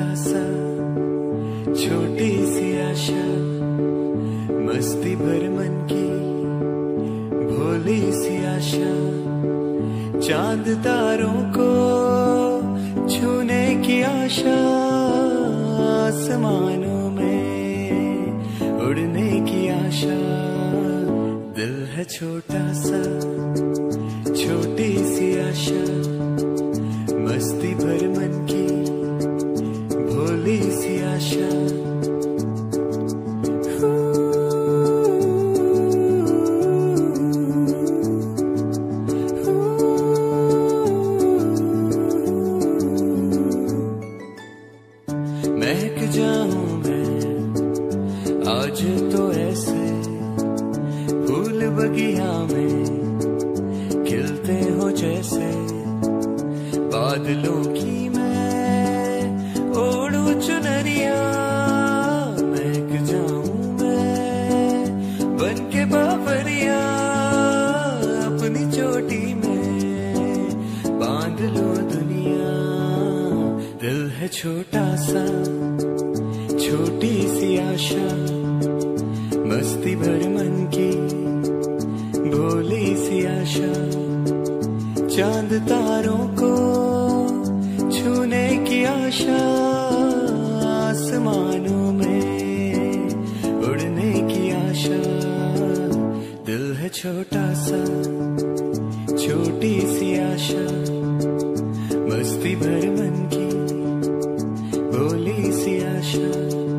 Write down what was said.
छोटा सा, छोटी सी आशा, मस्ती भर मन की भोली सी आशा, चांद तारों को छूने की आशा, आसमानों में उड़ने की आशा। दिल है छोटा सा, छोटी सी आशा, मस्ती भर मन की भोली सी आशा। महक जाऊं मैं आज तो ऐसे, फूल बगिया में खिलते हो जैसे, बादलों की मैं ओढ़ू चुनरिया। महक जाऊं मैं बन के बाबरिया, अपनी चोटी में बांध लो दुनिया। दिल है छोटा सा, छोटी सी आशा, मस्ती भर मन की भोली सी आशा, चांद तारों को छूने की आशा, आसमानों में उड़ने की आशा। दिल है छोटा सा, छोटी सी आशा, मस्ती भर मन की भोली सी आशा।